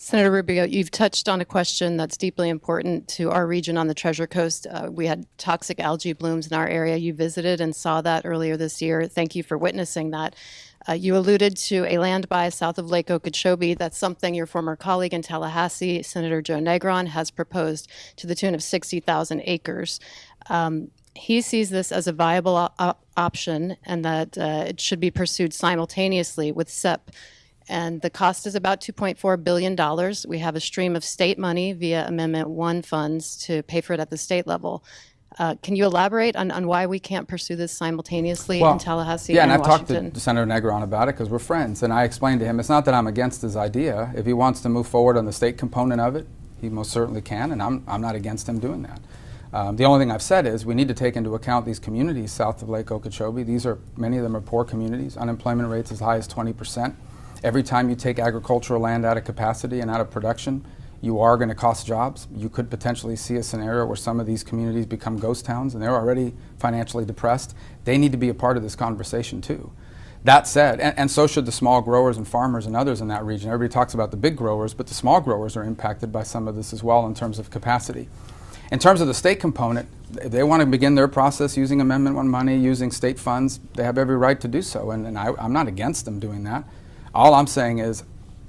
Senator Rubio, you've touched on a question that's deeply important to our region on the Treasure Coast. We had toxic algae blooms in our area. You visited and saw that earlier this year. Thank you for witnessing that. You alluded to a land buy south of Lake Okeechobee. That's something your former colleague in Tallahassee, Senator Joe Negron, has proposed to the tune of 60,000 acres. He sees this as a viable option and that it should be pursued simultaneously with SEP. And the cost is about $2.4 billion. We have a stream of state money via Amendment 1 funds to pay for it at the state level. Can you elaborate on why we can't pursue this simultaneously in Tallahassee and I've Washington? talked to Senator Negron about it because we're friends, and I explained to him it's not that I'm against his idea. If he wants to move forward on the state component of it, he most certainly can, and I'm not against him doing that. The only thing I've said is we need to take into account these communities south of Lake Okeechobee. Many of them are poor communities, unemployment rates as high as 20%. Every time you take agricultural land out of capacity and out of production, you are going to cost jobs. You could potentially see a scenario where some of these communities become ghost towns and they're already financially depressed. They need to be a part of this conversation too. That said, and so should the small growers and farmers and others in that region. Everybody talks about the big growers, but the small growers are impacted by some of this as well in terms of capacity. In terms of the state component, if they want to begin their process using Amendment 1 money, using state funds, they have every right to do so, and I'm not against them doing that. All I'm saying is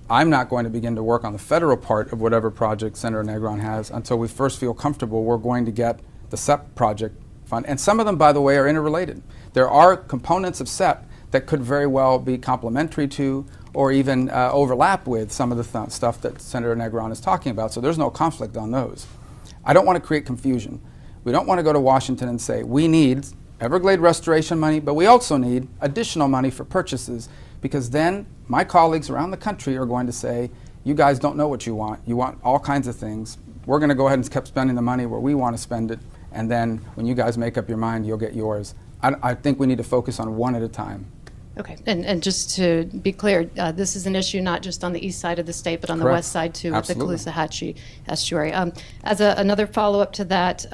I'm not going to begin to work on the federal part of whatever project Senator Negron has until we first feel comfortable we're going to get the SEP project fund. And some of them, by the way, are interrelated. There are components of SEP that could very well be complementary to or even overlap with some of the stuff that Senator Negron is talking about, so there's no conflict on those. I don't want to create confusion. We don't want to go to Washington and say we need Everglade restoration money, but we also need additional money for purchases, because then my colleagues around the country are going to say, you guys don't know what you want. You want all kinds of things. We're going to go ahead and keep spending the money where we want to spend it, and then when you guys make up your mind, you'll get yours. I think we need to focus on one at a time. Okay, and just to be clear, this is an issue not just on the east side of the state, but on the west side too, Absolutely. with the Caloosahatchee estuary. As another follow-up to that,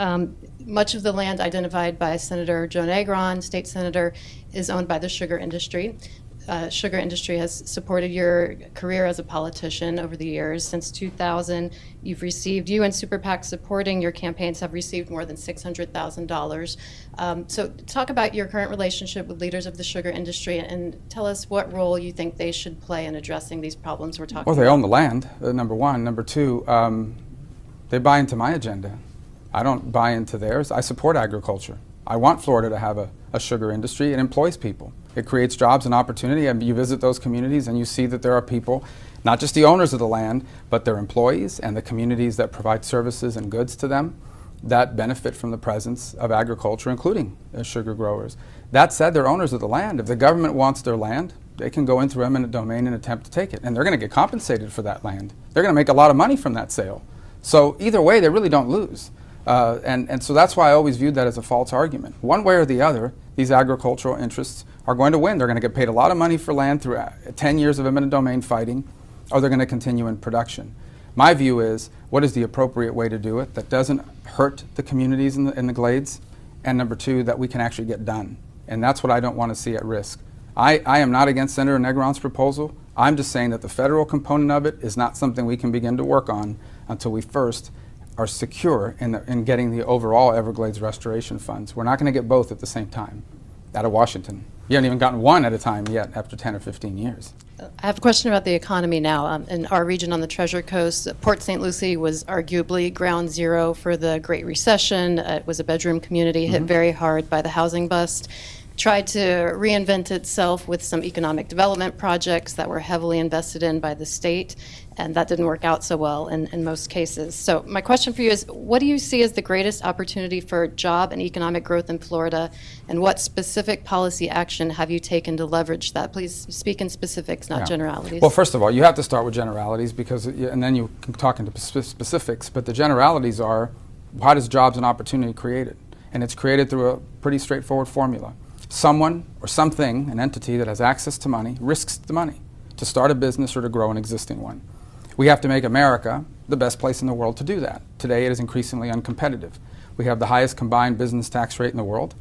much of the land identified by Senator Joe Negron, state senator, is owned by the sugar industry. Sugar industry has supported your career as a politician over the years. Since 2000, you and Super PAC supporting your campaigns have received more than $600,000. So talk about your current relationship with leaders of the sugar industry and tell us what role you think they should play in addressing these problems we're talking about. Well, they own the land, number one. Number two, they buy into my agenda. I don't buy into theirs. I support agriculture. I want Florida to have a sugar industry. It employs people. It creates jobs and opportunity. And you visit those communities and you see that there are people, not just the owners of the land, but their employees and the communities that provide services and goods to them that benefit from the presence of agriculture, including sugar growers. That said, they're owners of the land. If the government wants their land, they can go into eminent domain and attempt to take it. And they're going to get compensated for that land. They're going to make a lot of money from that sale. So either way, they really don't lose. And so that's why I always viewed that as a false argument. One way or the other, these agricultural interests are going to win. They're going to get paid a lot of money for land through 10 years of eminent domain fighting, or they're going to continue in production. My view is, what is the appropriate way to do it that doesn't hurt the communities in the glades, and number two, that we can actually get done. And that's what I don't want to see at risk. I am not against Senator Negron's proposal. I'm just saying that the federal component of it is not something we can begin to work on until we first are secure in getting the overall Everglades restoration funds. We're not going to get both at the same time out of Washington. You haven't even gotten one at a time yet after 10 or 15 years. I have a question about the economy now. In our region on the Treasure Coast, Port St. Lucie was arguably ground zero for the Great Recession. It was a bedroom community hit very hard by the housing bust. Tried to reinvent itself with some economic development projects that were heavily invested in by the state, and that didn't work out so well in most cases. So my question for you is, what do you see as the greatest opportunity for job and economic growth in Florida, and what specific policy action have you taken to leverage that? Please speak in specifics, not generalities. Well, first of all, you have to start with generalities, because, and then you can talk into specifics, but the generalities are, how does jobs and opportunity created? And it's created through a pretty straightforward formula. Someone or something, an entity that has access to money, risks the money to start a business or to grow an existing one. We have to make America the best place in the world to do that. Today it is increasingly uncompetitive. We have the highest combined business tax rate in the world.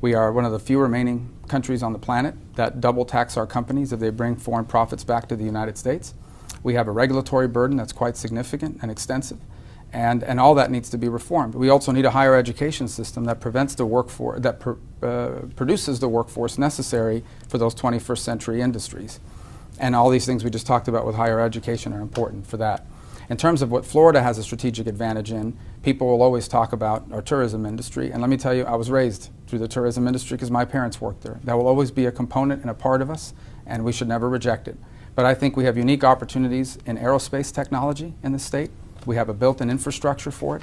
We are one of the few remaining countries on the planet that double tax our companies if they bring foreign profits back to the United States. We have a regulatory burden that's quite significant and extensive. And all that needs to be reformed. We also need a higher education system that prevents the workforce, that produces the workforce necessary for those 21st century industries. And all these things we just talked about with higher education are important for that. In terms of what Florida has a strategic advantage in, people will always talk about our tourism industry. And let me tell you, I was raised through the tourism industry because my parents worked there. That will always be a component and a part of us, and we should never reject it. But I think we have unique opportunities in aerospace technology in the state. We have a built-in infrastructure for it,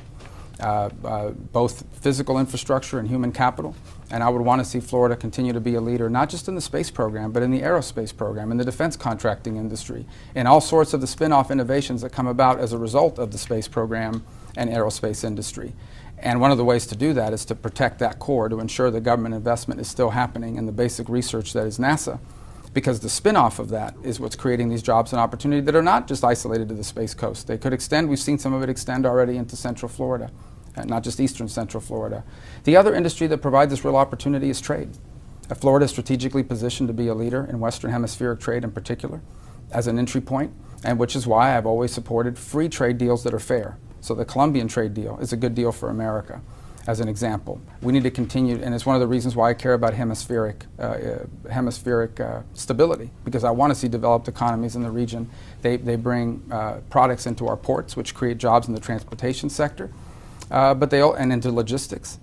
both physical infrastructure and human capital. And I would want to see Florida continue to be a leader, not just in the space program, but in the aerospace program, in the defense contracting industry, in all sorts of the spin-off innovations that come about as a result of the space program and aerospace industry. And one of the ways to do that is to protect that core, to ensure the government investment is still happening in the basic research that is NASA. Because the spin-off of that is what's creating these jobs and opportunity that are not just isolated to the Space Coast. They could extend, we've seen some of it extend already into Central Florida, not just eastern Central Florida. The other industry that provides this real opportunity is trade. Florida is strategically positioned to be a leader in Western Hemispheric trade in particular as an entry point, and which is why I've always supported free trade deals that are fair. So the Colombian trade deal is a good deal for America. As an example, we need to continue, and it's one of the reasons why I care about hemispheric stability, because I want to see developed economies in the region. They bring products into our ports, which create jobs in the transportation sector, and into logistics,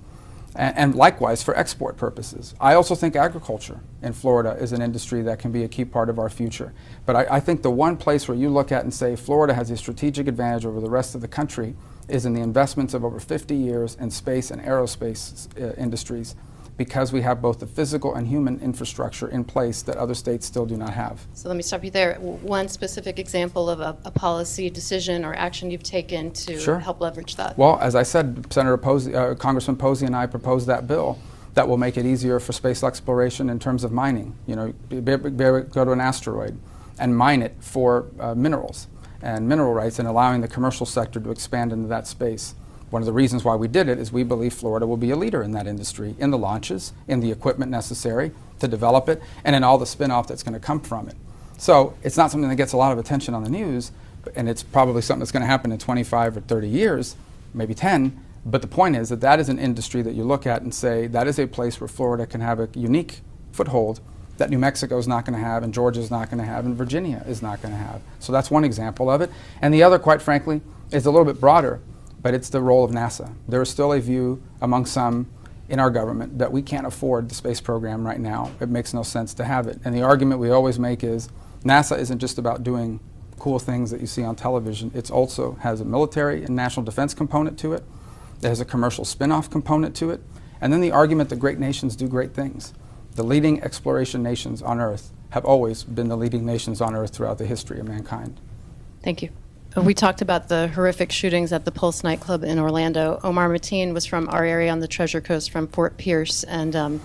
and likewise for export purposes. I also think agriculture in Florida is an industry that can be a key part of our future. But I think the one place where you look at and say Florida has a strategic advantage over the rest of the country is in the investments of over 50 years in space and aerospace industries, because we have both the physical and human infrastructure in place that other states still do not have. So let me stop you there. One specific example of a policy decision or action you've taken to Sure. help leverage that. Well, as I said, Congressman Posey and I proposed that bill that will make it easier for space exploration in terms of mining. You know, go to an asteroid and mine it for minerals and mineral rights, and allowing the commercial sector to expand into that space. One of the reasons why we did it is we believe Florida will be a leader in that industry, in the launches, in the equipment necessary to develop it, and in all the spin-off that's going to come from it. So it's not something that gets a lot of attention on the news, and it's probably something that's going to happen in 25 or 30 years, maybe 10, but the point is that that is an industry that you look at and say that is a place where Florida can have a unique foothold that New Mexico is not going to have, and Georgia is not going to have, and Virginia is not going to have. So that's one example of it. And the other, quite frankly, is a little bit broader, but it's the role of NASA. There is still a view among some in our government that we can't afford the space program right now. It makes no sense to have it. And the argument we always make is NASA isn't just about doing cool things that you see on television. It also has a military and national defense component to it. It has a commercial spin-off component to it. And then the argument that great nations do great things. The leading exploration nations on Earth have always been the leading nations on Earth throughout the history of mankind. Thank you. We talked about the horrific shootings at the Pulse nightclub in Orlando. Omar Mateen was from our area on the Treasure Coast, from Fort Pierce, and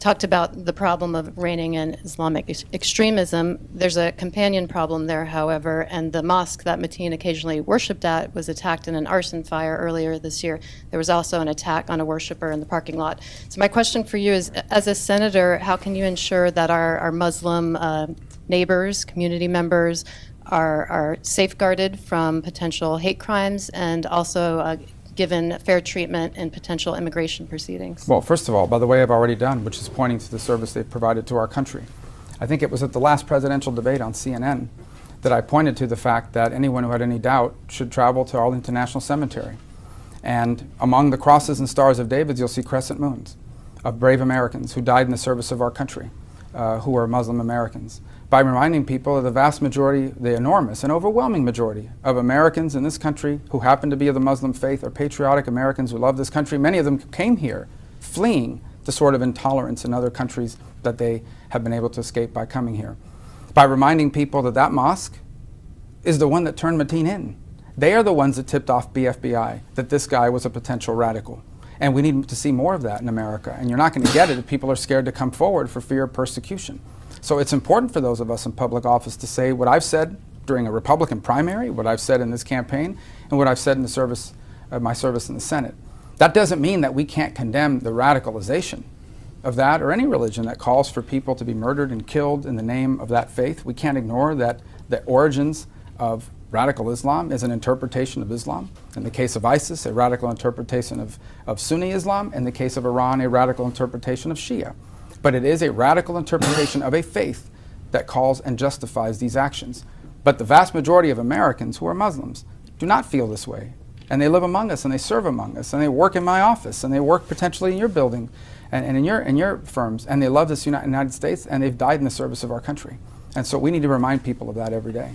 talked about the problem of reigning in Islamic extremism. There's a companion problem there, however, and the mosque that Mateen occasionally worshipped at was attacked in an arson fire earlier this year. There was also an attack on a worshiper in the parking lot. So my question for you is, as a senator, how can you ensure that our Muslim neighbors, community members, are safeguarded from potential hate crimes, and also given fair treatment in potential immigration proceedings? Well, first of all, by the way I've already done, which is pointing to the service they've provided to our country. I think it was at the last presidential debate on CNN that I pointed to the fact that anyone who had any doubt should travel to Arlington National Cemetery. And among the crosses and stars of David, you'll see crescent moons of brave Americans who died in the service of our country, who are Muslim Americans. By reminding people of the vast majority, the enormous and overwhelming majority of Americans in this country who happen to be of the Muslim faith are patriotic Americans who love this country. Many of them came here fleeing the sort of intolerance in other countries that they have been able to escape by coming here. By reminding people that that mosque is the one that turned Mateen in. They are the ones that tipped off BFBI that this guy was a potential radical. And we need to see more of that in America. And you're not going to get it if people are scared to come forward for fear of persecution. So it's important for those of us in public office to say what I've said during a Republican primary, what I've said in this campaign, and what I've said in the service of my service in the Senate. That doesn't mean that we can't condemn the radicalization of that or any religion that calls for people to be murdered and killed in the name of that faith. We can't ignore that the origins of radical Islam is an interpretation of Islam. In the case of ISIS, a radical interpretation of Sunni Islam. In the case of Iran, a radical interpretation of Shia. But it is a radical interpretation of a faith that calls and justifies these actions. But the vast majority of Americans who are Muslims do not feel this way. And they live among us, and they serve among us, and they work in my office, and they work potentially in your building and in your firms, and they love this United States, and they've died in the service of our country. And so we need to remind people of that every day.